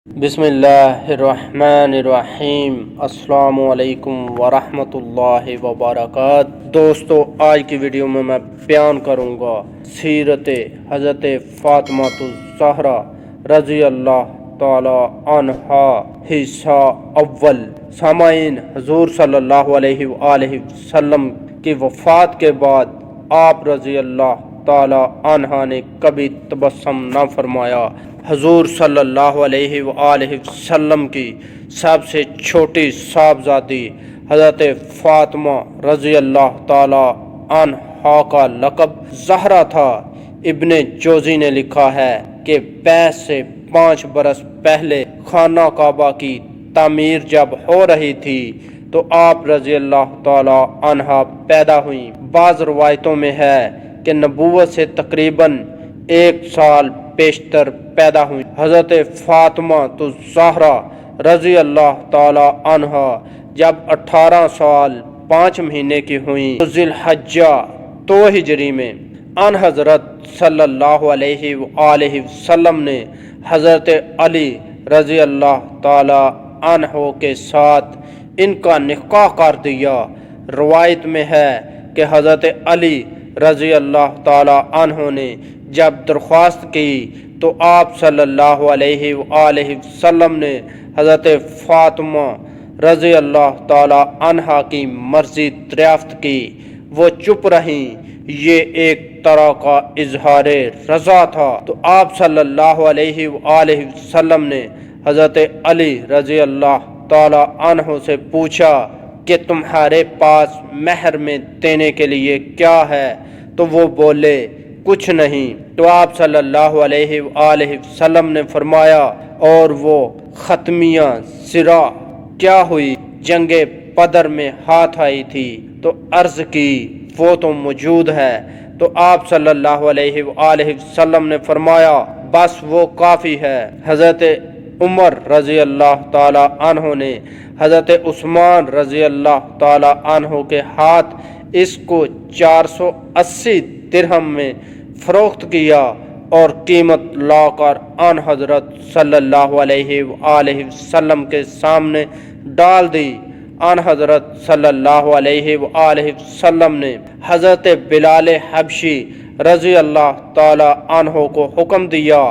بسم اللہ الرحمن الرحیم۔ السلام علیکم ورحمۃ اللہ وبرکاتہ۔ دوستو، آج کی ویڈیو میں بیان کروں گا سیرت حضرت فاطمہ الزہرا رضی اللہ تعالی عنہا، حصہ اول۔ سامعین، حضور صلی اللہ علیہ وآلہ وسلم کی وفات کے بعد آپ رضی اللہ تعالی عنہ نے کبھی تبسم نہ فرمایا۔ حضور صلی اللہ علیہ وآلہ وسلم کی سب سے چھوٹی صاحبزادی حضرت فاطمہ رضی اللہ تعالی عنہا کا لقب زہرا تھا۔ ابن جوزی نے لکھا ہے کہ بیس سے 5 برس پہلے خانہ کعبہ کی تعمیر جب ہو رہی تھی تو آپ رضی اللہ تعالی عنہا پیدا ہوئیں۔ بعض روایتوں میں ہے کہ نبوت سے تقریباً 1 سال پیشتر پیدا ہوئی۔ حضرت فاطمہ الزہرا رضی اللہ تعالی عنہا جب 18 سال 5 مہینے کی ہوئیں تو ذی الحجہ 2 ہجری میں ان حضرت صلی اللہ علیہ وآلہ وسلم نے حضرت علی رضی اللہ تعالی عنہ کے ساتھ ان کا نکاح کر دیا۔ روایت میں ہے کہ حضرت علی رضی اللہ تعالی عنہ نے جب درخواست کی تو آپ صلی اللہ علیہ وآلہ وسلم نے حضرت فاطمہ رضی اللہ تعالی عنہا کی مرضی دریافت کی۔ وہ چپ رہیں، یہ ایک طرح کا اظہار رضا تھا۔ تو آپ صلی اللہ علیہ وآلہ وسلم نے حضرت علی رضی اللہ تعالی عنہ سے پوچھا کہ تمہارے پاس مہر میں دینے کے لیے کیا ہے؟ تو وہ بولے کچھ نہیں۔ تو آپ صلی اللہ علیہ وآلہ وسلم نے فرمایا اور وہ ختمیہ زرہ کیا ہوئی؟ جنگ بدر میں ہاتھ آئی تھی تو عرض کی وہ تو موجود ہے۔ تو آپ صلی اللہ علیہ وآلہ وسلم نے فرمایا بس وہ کافی ہے۔ حضرت عمر رضی اللہ تعالی عنہ نے حضرت عثمان رضی اللہ تعالی عنہ کے ہاتھ اس کو 480 درہم میں فروخت کیا اور قیمت لا کر ان حضرت صلی اللہ علیہ وآلہ وسلم کے سامنے ڈال دی۔ ان حضرت صلی اللہ علیہ وآلہ وسلم نے حضرت بلال حبشی رضی اللہ تعالی عنہ کو حکم دیا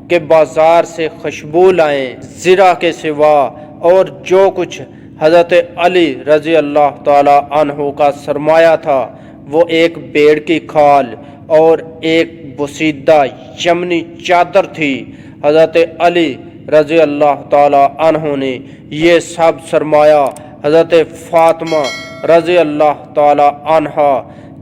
کہ بازار سے خوشبو لائیں، زرہ کے سوا، اور جو کچھ حضرت علی رضی اللہ تعالی عنہ کا سرمایہ تھا وہ ایک بھیڑ کی کھال اور ایک بسیدہ یمنی چادر تھی۔ حضرت علی رضی اللہ تعالی عنہ نے یہ سب سرمایہ حضرت فاطمہ رضی اللہ تعالی عنہا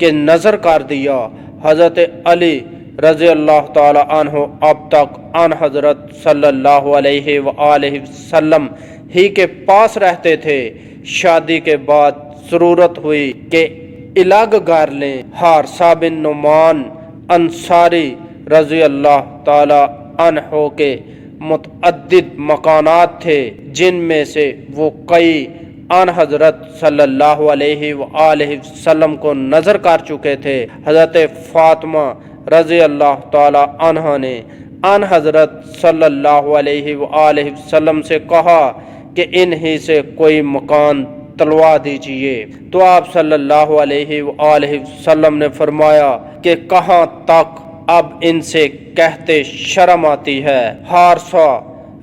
کے نظر کر دیا۔ حضرت علی رضی اللہ تعالی عنہ اب تک ان حضرت صلی اللہ علیہ وآلہ وسلم ہی کے پاس رہتے تھے۔ شادی کے بعد ضرورت ہوئی کہ الگ گھر لیں۔ حارثہ بن نعمان انصاری رضی اللہ تعالی عنہ کے متعدد مکانات تھے جن میں سے وہ کئی ان حضرت صلی اللہ علیہ وآلہ وسلم کو نظر کر چکے تھے۔ حضرت فاطمہ رضی اللہ تعالی عنہ نے ان حضرت صلی اللہ علیہ وآلہ وسلم سے کہا کہ انہی سے کوئی مکان تلوا دیجئے۔ تو آپ صلی اللہ علیہ وآلہ وسلم نے فرمایا کہ کہاں تک اب ان سے کہتے شرم آتی ہے۔ حارثہ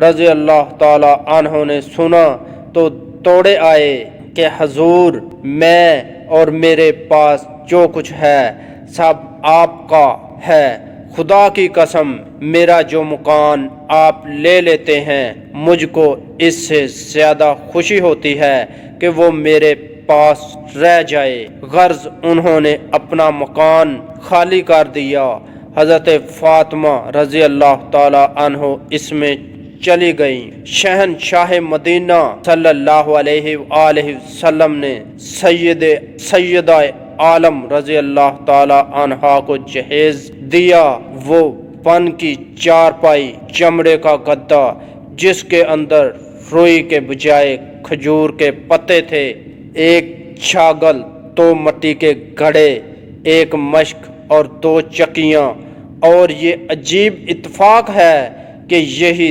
رضی اللہ تعالی عنہ نے سنا تو توڑے آئے کہ حضور، میں اور میرے پاس جو کچھ ہے سب آپ کا ہے۔ خدا کی قسم، میرا جو مکان آپ لے لیتے ہیں مجھ کو اس سے زیادہ خوشی ہوتی ہے کہ وہ میرے پاس رہ جائے۔ غرض انہوں نے اپنا مکان خالی کر دیا۔ حضرت فاطمہ رضی اللہ تعالی عنہ اس میں چلی گئیں۔ شہنشاہ مدینہ صلی اللہ علیہ وآلہ وسلم نے سیدہ عالم رضی اللہ تعالی عنہا کو جہیز دیا۔ وہ پن کی چارپائی، چمڑے کا گدا جس کے اندر روئی کے بجائے کھجور کے پتے تھے، ایک چھاگل، 2 مٹی کے گھڑے، 1 مشک اور 2 چکیاں، اور یہ عجیب اتفاق ہے کہ یہی